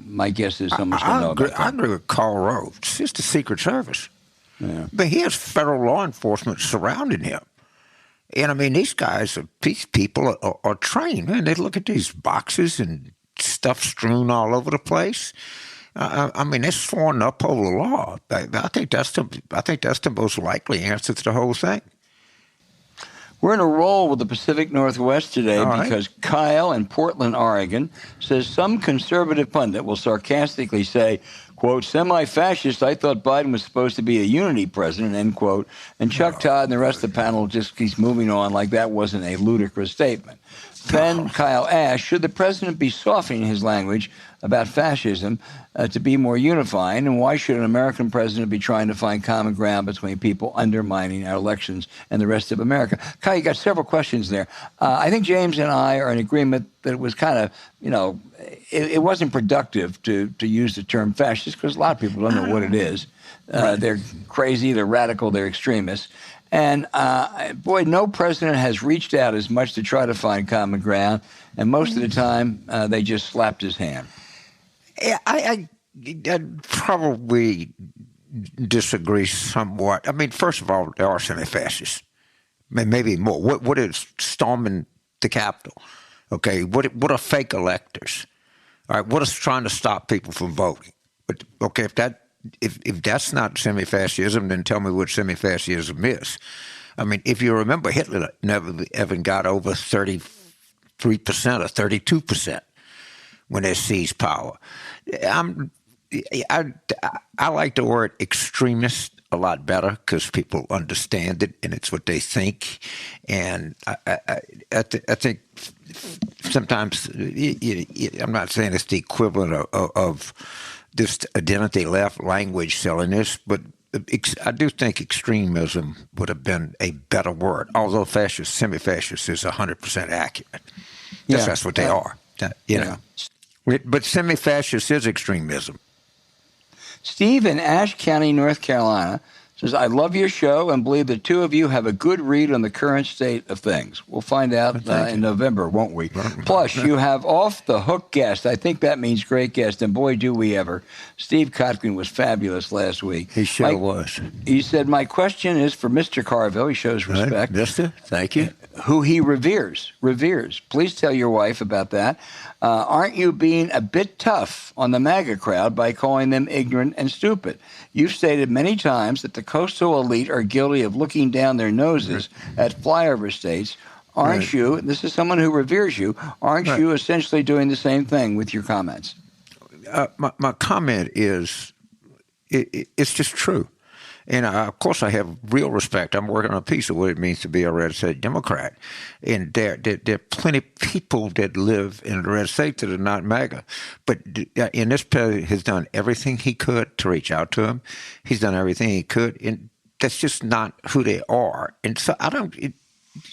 S1: my guess is someone's going to know about that.
S2: I agree with Carl Rove. It's just the Secret Service.
S1: Yeah.
S2: But he has federal law enforcement surrounding him. And, I mean, these guys, these people are trained. Man, they look at these boxes and stuff strewn all over the place. I mean, they're sworn to uphold the law. I think that's the most likely answer to the whole thing.
S1: We're in a roll with the Pacific Northwest today because Kyle in Portland, Oregon, says some conservative pundit will sarcastically say, quote, semi-fascist, I thought Biden was supposed to be a unity president, end quote. And Chuck Todd and the rest of the panel just keeps moving on like that wasn't a ludicrous statement. Then Kyle asked, should the president be softening his language about fascism to be more unifying? And why should an American president be trying to find common ground between people undermining our elections and the rest of America? Kyle, you got several questions there. I think James and I are in agreement that it was kind of, it wasn't productive to use the term fascist because a lot of people don't know what it is. They're crazy, they're radical, they're extremists. And, boy, no president has reached out as much to try to find common ground. And most of the time, they just slapped his hand.
S2: I'd probably disagree somewhat. I mean, first of all, there are semi-fascists. Maybe more. What is storming the Capitol? Okay, what are fake electors? All right, what is trying to stop people from voting? But, okay, if that's not semi-fascism, then tell me what semi-fascism is. I mean, if you remember, Hitler never ever got over 33% or 32% when they seized power. I like the word extremist a lot better because people understand it and it's what they think. And I think sometimes, I'm not saying it's the equivalent of this identity left language silliness, but I do think extremism would have been a better word, although fascist, semi-fascist is 100% accurate.
S1: Yeah.
S2: That's what they are, you know. But semi-fascist is extremism.
S1: Steve in Ashe County, North Carolina, says, I love your show and believe the two of you have a good read on the current state of things. We'll find out in November, won't we? Plus, you have off-the-hook guest. I think that means great guest, and boy, do we ever. Steve Kotkin was fabulous last week.
S2: He sure was.
S1: He said, my question is for Mr. Carville. He shows respect.
S2: Mister, thank you.
S1: Who he reveres. Please tell your wife about that. Aren't you being a bit tough on the MAGA crowd by calling them ignorant and stupid? You've stated many times that the coastal elite are guilty of looking down their noses at flyover states. Aren't you, this is someone who reveres you, aren't you essentially doing the same thing with your comments?
S2: My comment is, it's just true. And, of course, I have real respect. I'm working on a piece of what it means to be a red state Democrat. And there are plenty of people that live in the red state that are not MAGA. But in this period, has done everything he could to reach out to him. He's done everything he could. And that's just not who they are. And so I don't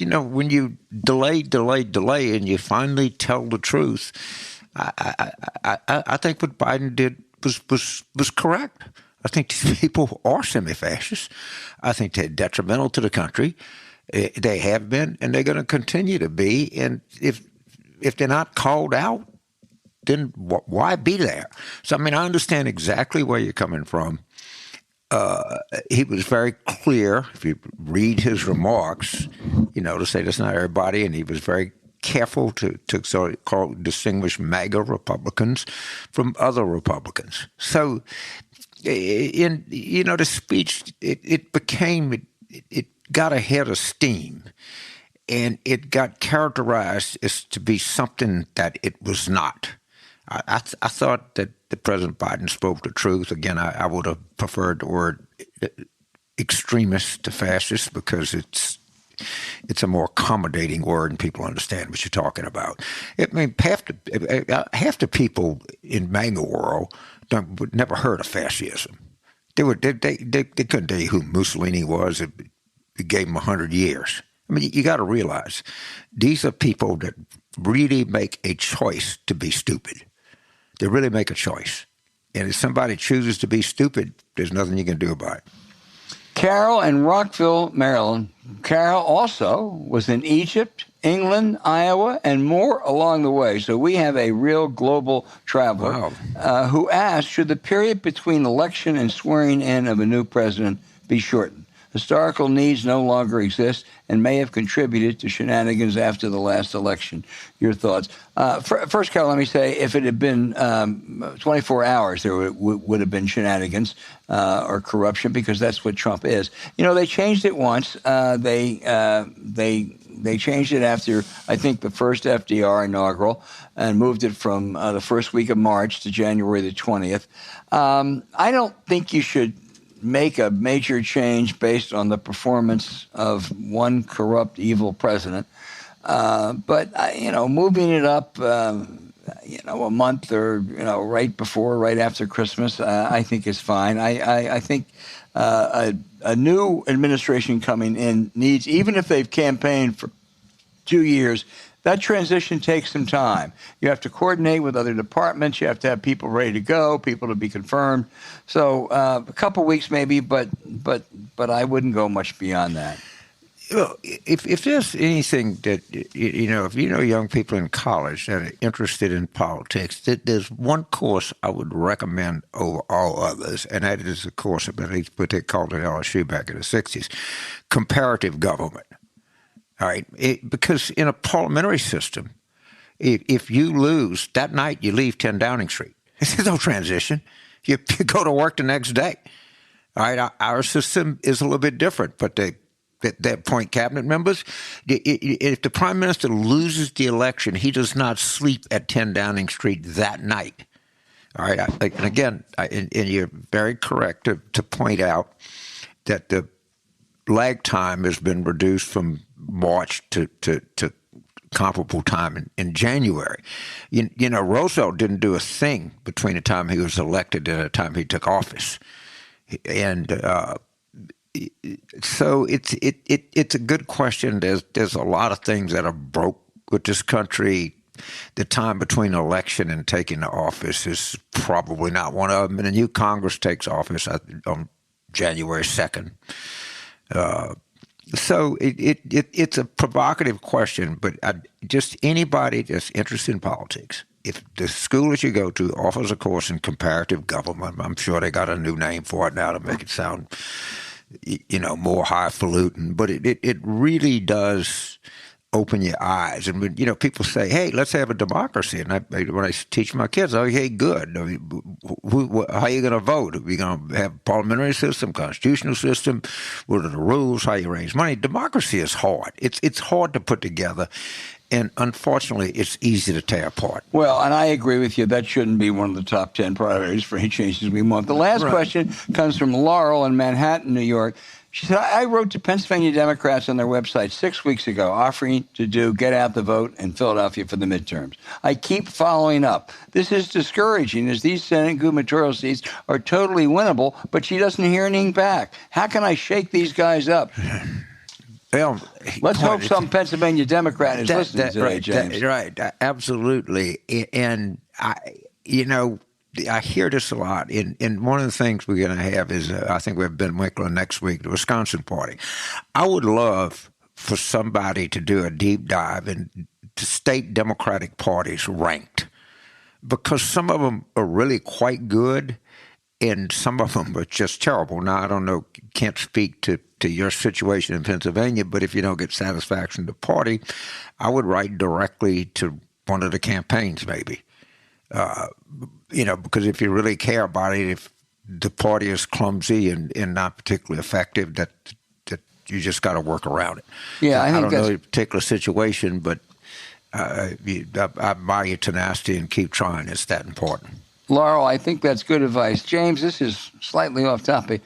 S2: when you delay, and you finally tell the truth, I think what Biden did was correct. I think these people are semi-fascists. I think they're detrimental to the country. They have been, and they're going to continue to be. And if they're not called out, then why be there? So, I mean, I understand exactly where you're coming from. He was very clear, if you read his remarks, to say that's not everybody, and he was very careful to sort of distinguish MAGA Republicans from other Republicans. So, the speech, it got a head of steam, and it got characterized as to be something that it was not. I thought that the President Biden spoke the truth. Again, I would have preferred the word extremist to fascist because it's a more accommodating word and people understand what you're talking about. I mean, half the people in MAGA world would never heard of fascism. They couldn't tell you who Mussolini was. It gave him 100 years. I mean, you got to realize these are people that really make a choice to be stupid. They really make a choice. And if somebody chooses to be stupid, there's nothing you can do about it.
S1: Carol in Rockville, Maryland. Carol also was in Egypt, England, Iowa, and more along the way. So we have a real global traveler who asked, should the period between election and swearing in of a new president be shortened? Historical needs no longer exist and may have contributed to shenanigans after the last election. Your thoughts? First, Carol, let me say, if it had been 24 hours, there would have been shenanigans or corruption, because that's what Trump is. You know, they changed it once. They changed it after, I think, the first FDR inaugural, and moved it from the first week of March to January the 20th. I don't think you should make a major change based on the performance of one corrupt, evil president. But moving it up, a month or, right after Christmas, I think is fine. I think a new administration coming in needs, even if they've campaigned for 2 years, that transition takes some time. You have to coordinate with other departments. You have to have people ready to go, people to be confirmed. So a couple weeks maybe, but I wouldn't go much beyond that.
S2: Well, if there's anything that, if young people in college that are interested in politics, there's one course I would recommend over all others, and that is a course, what they called it at LSU back in the 60s, comparative government. All right, because in a parliamentary system, if you lose that night, you leave 10 Downing Street. There's no transition. You go to work the next day. All right, our system is a little bit different, but they appoint cabinet members. If the prime minister loses the election, he does not sleep at 10 Downing Street that night. All right, and again, and you're very correct to point out that the lag time has been reduced from March to comparable time in January. Roosevelt didn't do a thing between the time he was elected and the time he took office, and so it's a good question. There's a lot of things that are broke with this country. The time between election and taking the office is probably not one of them. And the new Congress takes office on January 2nd. So it's a provocative question, but just anybody that's interested in politics, if the school that you go to offers a course in comparative government, I'm sure they got a new name for it now to make it sound, more highfalutin, but it really does open your eyes. And when, people say, hey, let's have a democracy. And when I teach my kids, hey, good. I mean, how are you going to vote? Are we going to have a parliamentary system, constitutional system? What are the rules? How you raise money? Democracy is hard. It's hard to put together. And unfortunately, it's easy to tear apart.
S1: Well, and I agree with you. That shouldn't be one of the top 10 priorities for any changes we want. The last question comes from Laurel in Manhattan, New York. She said, I wrote to Pennsylvania Democrats on their website 6 weeks ago offering to get out the vote in Philadelphia for the midterms. I keep following up. This is discouraging, as these Senate gubernatorial seats are totally winnable, but she doesn't hear anything back. How can I shake these guys up?
S2: Well,
S1: let's hope some Pennsylvania Democrat is listening today, James.
S2: Right, absolutely. And I hear this a lot, and one of the things we're going to have is, I think we have Ben Winkler next week, the Wisconsin party. I would love for somebody to do a deep dive into state Democratic parties ranked, because some of them are really quite good, and some of them are just terrible. Now, I don't know, can't speak to your situation in Pennsylvania, but if you don't get satisfaction to the party, I would write directly to one of the campaigns maybe. Because if you really care about it, if the party is clumsy and not particularly effective, that you just got to work around it.
S1: Yeah, I don't know
S2: your particular situation, but I admire your tenacity and keep trying. It's that important.
S1: Laurel, I think that's good advice. James, this is slightly off topic.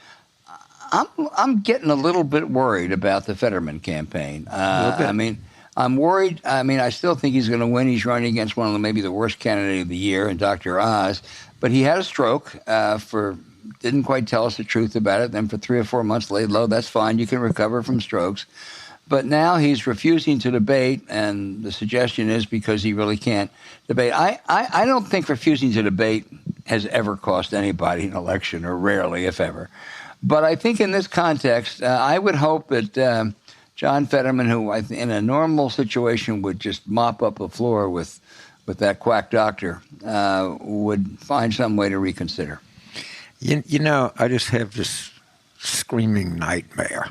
S1: I'm getting a little bit worried about the Fetterman campaign. I mean, I'm worried. I mean, I still think he's going to win. He's running against one of maybe the worst candidate of the year, in Dr. Oz. But he had a stroke didn't quite tell us the truth about it. Then for 3 or 4 months laid low. That's fine. You can recover from strokes. But now he's refusing to debate, and the suggestion is because he really can't debate. I don't think refusing to debate has ever cost anybody an election, or rarely, if ever. But I think in this context, I would hope that John Fetterman, who in a normal situation would just mop up the floor with that quack doctor, would find some way to reconsider.
S2: You know, I just have this screaming nightmare,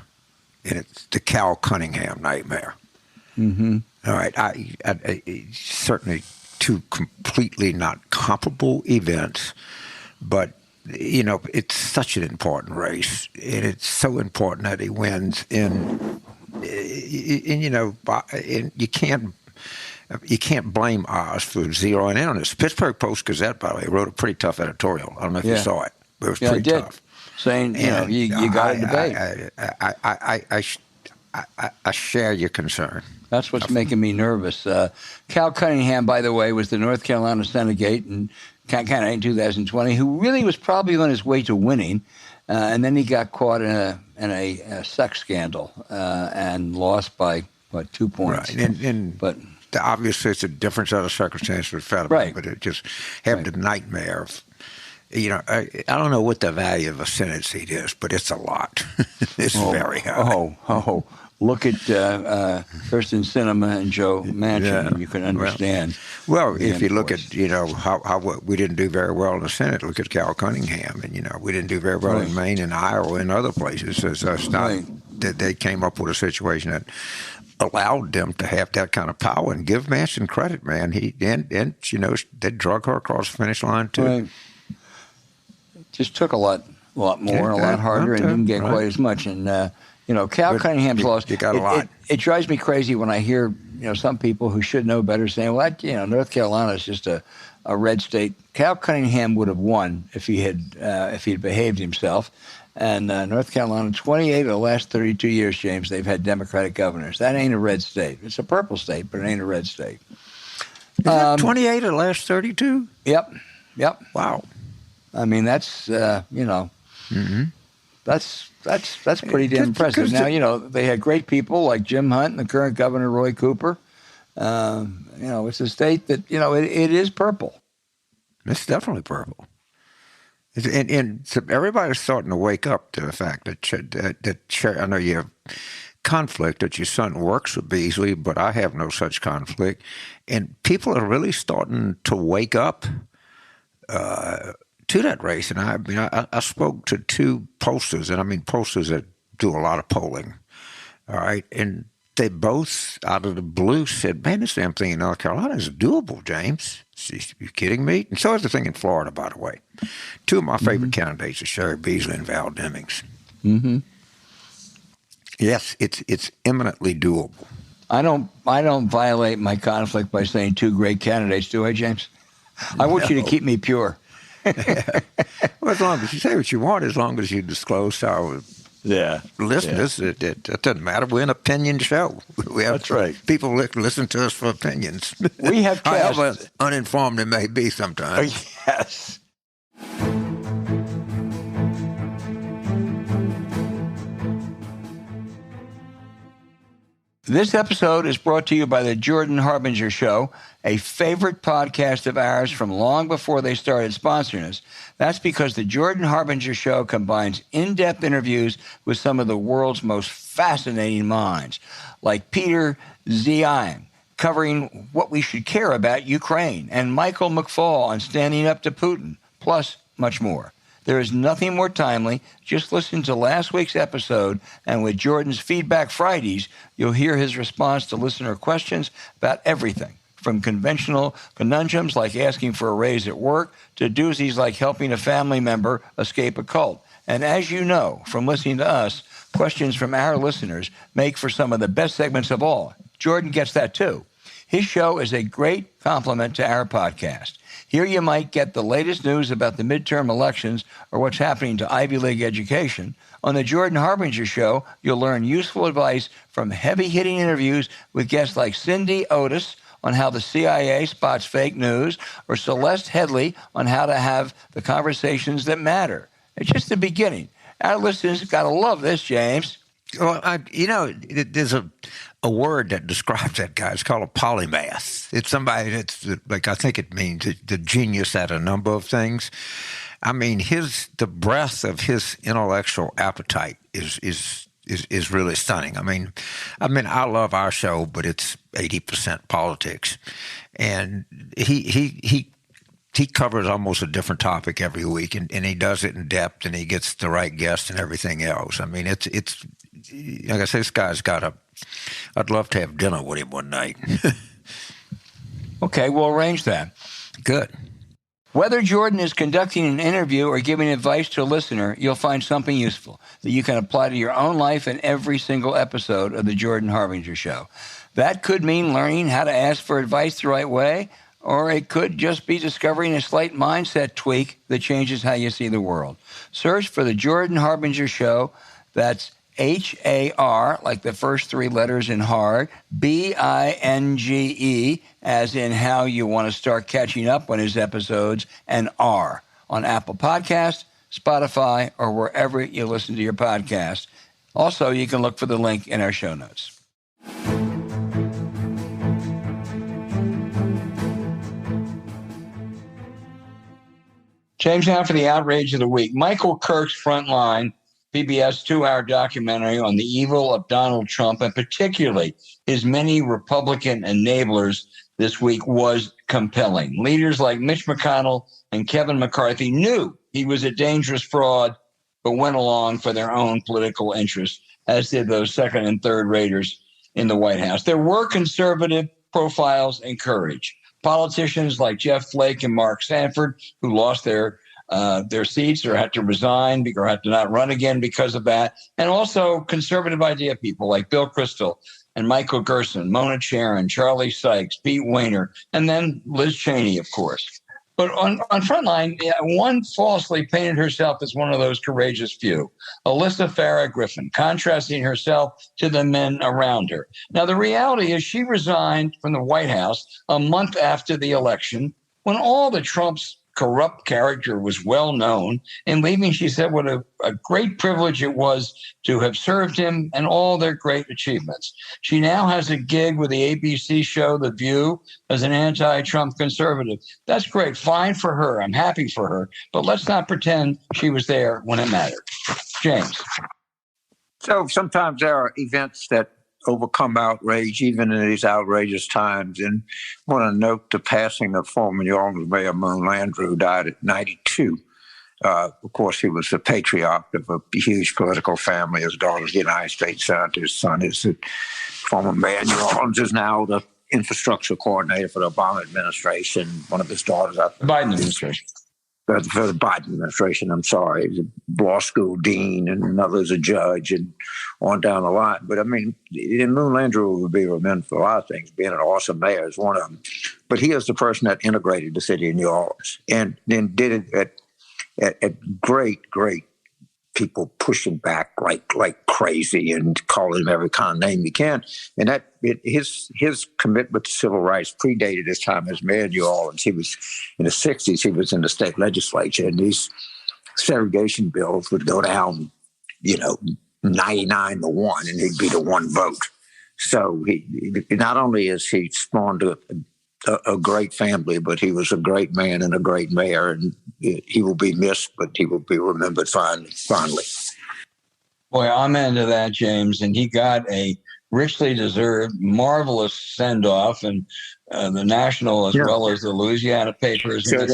S2: and it's the Cal Cunningham nightmare. Mm-hmm. All right, I certainly two completely not comparable events, but you know, it's such an important race, and it's so important that he wins. And you know, you can't blame Oz for zeroing in on this. Pittsburgh Post-Gazette, by the way, wrote a pretty tough editorial. I don't know if you saw it, but it was pretty tough.
S1: Saying, you got to debate.
S2: I share your concern.
S1: That's what's making me nervous. Cal Cunningham, by the way, was the North Carolina Senate in 2020, who really was probably on his way to winning, and then he got caught in a sex scandal and lost by 2 points.
S2: Right, but obviously it's a different set of circumstances with Fetterman,
S1: right.
S2: But it just had the nightmare of. You know, I don't know what the value of a Senate seat is, but it's a lot. It's very high.
S1: Look at Kirsten Sinema and Joe Manchin, and you can understand.
S2: Well, if you look at, how we didn't do very well in the Senate, look at Cal Cunningham, and, we didn't do very well in Maine and Iowa and other places. It's not that they came up with a situation that allowed them to have that kind of power. And give Manchin credit, man. They drug her across the finish line, too.
S1: Right. Just took a lot more and a lot harder, and didn't get quite as much. And Cal Cunningham's lost.
S2: You got a lot.
S1: It drives me crazy when I hear some people who should know better saying, "Well, North Carolina is just a red state." Cal Cunningham would have won if he'd behaved himself. And North Carolina, 28 of the last 32 years, James, they've had Democratic governors. That ain't a red state. It's a purple state, but it ain't a red state.
S2: Is that 28 of the last 32?
S1: Yep.
S2: Wow.
S1: I mean, that's
S2: mm-hmm.
S1: that's pretty damn impressive. Now, they had great people like Jim Hunt and the current governor Roy Cooper. It's a state that it is purple.
S2: It's definitely purple. And so everybody's starting to wake up to the fact that I know you have conflict, that your son works with Beasley, but I have no such conflict. And people are really starting to wake up to that race. And I spoke to two pollsters, and I mean pollsters that do a lot of polling, all right? And they both, out of the blue, said, man, this damn thing in North Carolina is doable, James. Are you kidding me? And so is the thing in Florida, by the way. Two of my favorite candidates are Sherry Beasley and Val Demings. Mm-hmm. Yes, it's eminently doable.
S1: I don't violate my conflict by saying two great candidates, do I, James? I want you to keep me pure.
S2: Well, as long as you say what you want, as long as you disclose to our listeners, it doesn't matter. We're an opinion show.
S1: That's right.
S2: People listen to us for opinions.
S1: We have cast.
S2: However uninformed it may be sometimes.
S1: Yes. This episode is brought to you by the Jordan Harbinger Show, a favorite podcast of ours from long before they started sponsoring us. That's because the Jordan Harbinger Show combines in-depth interviews with some of the world's most fascinating minds, like Peter Zeihan, covering what we should care about Ukraine, and Michael McFaul on standing up to Putin, plus much more. There is nothing more timely. Just listen to last week's episode, and with Jordan's Feedback Fridays, you'll hear his response to listener questions about everything, from conventional conundrums like asking for a raise at work to doozies like helping a family member escape a cult. And as you know from listening to us, questions from our listeners make for some of the best segments of all. Jordan gets that too. His show is a great compliment to our podcast. Here you might get the latest news about the midterm elections or what's happening to Ivy League education. On the Jordan Harbinger Show, you'll learn useful advice from heavy-hitting interviews with guests like Cindy Otis on how the CIA spots fake news, or Celeste Headley on how to have the conversations that matter. It's just the beginning. Our listeners have got to love this, James.
S2: Well, there's a word that describes that guy. It's called a polymath. It's somebody that's like, I think it means the genius at a number of things. I mean, the breadth of his intellectual appetite is really stunning. I mean, I love our show, but it's 80% politics, and he covers almost a different topic every week, and he does it in depth, and he gets the right guests and everything else. I mean, it's like I say, this guy's I'd love to have dinner with him one night.
S1: Okay, we'll arrange that.
S2: Good.
S1: Whether Jordan is conducting an interview or giving advice to a listener, you'll find something useful that you can apply to your own life in every single episode of the Jordan Harbinger Show. That could mean learning how to ask for advice the right way, or it could just be discovering a slight mindset tweak that changes how you see the world. Search for the Jordan Harbinger Show. That's H-A-R, like the first three letters in hard, B-I-N-G-E, as in how you want to start catching up on his episodes, and R on Apple Podcasts, Spotify, or wherever you listen to your podcast. Also, you can look for the link in our show notes. James, now for the outrage of the week. Michael Kirk's Frontline, PBS 2-hour documentary on the evil of Donald Trump, and particularly his many Republican enablers this week, was compelling. Leaders like Mitch McConnell and Kevin McCarthy knew he was a dangerous fraud, but went along for their own political interests, as did those second and third raters in the White House. There were conservative profiles and courage. Politicians like Jeff Flake and Mark Sanford, who lost their seats or had to resign or had to not run again because of that. And also conservative idea people like Bill Kristol and Michael Gerson, Mona Charen, Charlie Sykes, Pete Wehner, and then Liz Cheney, of course. But on Frontline, one falsely painted herself as one of those courageous few, Alyssa Farah Griffin, contrasting herself to the men around her. Now, the reality is she resigned from the White House a month after the election, when all the Trump's corrupt character was well known. In leaving, she said what a great privilege it was to have served him and all their great achievements. She now has a gig with the ABC show The View as an anti-Trump conservative. That's great. Fine for her. I'm happy for her. But let's not pretend she was there when it mattered. James.
S4: So sometimes there are events that overcome outrage, even in these outrageous times. And I want to note the passing of former New Orleans Mayor Moon Landrieu, who died at 92. Of course, he was the patriarch of a huge political family. His daughter's the United States Senator. His son is the former mayor of New Orleans, is now the infrastructure coordinator for the Obama administration. One of his daughters,
S1: Biden administration.
S4: For the Biden administration, I'm sorry, he's a law school dean, and another's a judge, and on down the line. But I mean, Moon Landrieu would be remembered for a lot of things. Being an awesome mayor is one of them. But he is the person that integrated the city of New Orleans, and then did it at great people pushing back like crazy and calling him every kind of name you can. And his commitment to civil rights predated his time as mayor of New Orleans. He was in the 60s. He was in the state legislature, and these segregation bills would go down, 99 to 1, and he'd be the one vote. So he not only is he spawned a great family, but he was a great man and a great mayor, and he will be missed, but he will be remembered fondly.
S1: Boy, I'm into that, James, and he got a richly deserved, marvelous send-off, and the National as well as the Louisiana papers.
S4: Sure,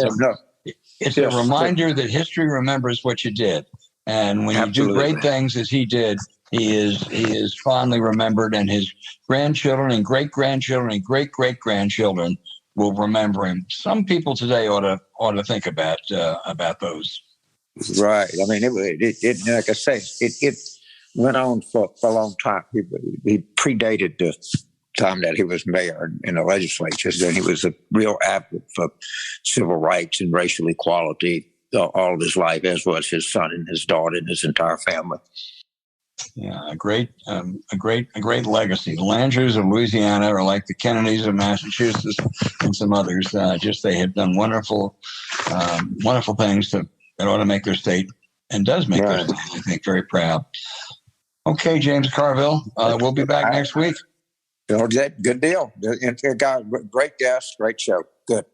S1: It's a reminder that history remembers what you did, and when you do great things as he did, he is fondly remembered, and his grandchildren and great-grandchildren and great-great-grandchildren will remember him. Some people today ought to think about those.
S4: Right. I mean, it like I say, it went on for a long time. He predated the time that he was mayor in the legislature. And he was a real advocate for civil rights and racial equality all of his life, as was his son and his daughter and his entire family.
S1: Yeah, a great legacy. The Ballengers of Louisiana are like the Kennedys of Massachusetts and some others. They have done wonderful things that ought to make their state, and does make their state, I think, very proud. Okay, James Carville, we'll be back next week.
S4: Good deal. Great guest, great show. Good.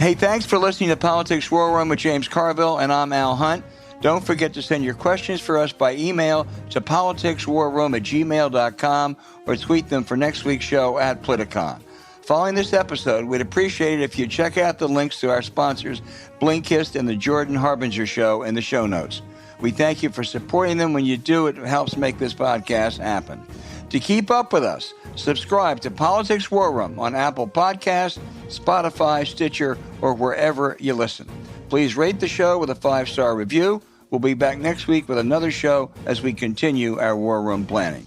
S1: Hey, thanks for listening to Politics War Room with James Carville, and I'm Al Hunt. Don't forget to send your questions for us by email to politicswarroom@gmail.com or tweet them for next week's show at Politicon. Following this episode, we'd appreciate it if you check out the links to our sponsors, Blinkist and the Jordan Harbinger Show, in the show notes. We thank you for supporting them. When you do, it helps make this podcast happen. To keep up with us, subscribe to Politics War Room on Apple Podcasts, Spotify, Stitcher, or wherever you listen. Please rate the show with a 5-star review. We'll be back next week with another show as we continue our War Room planning.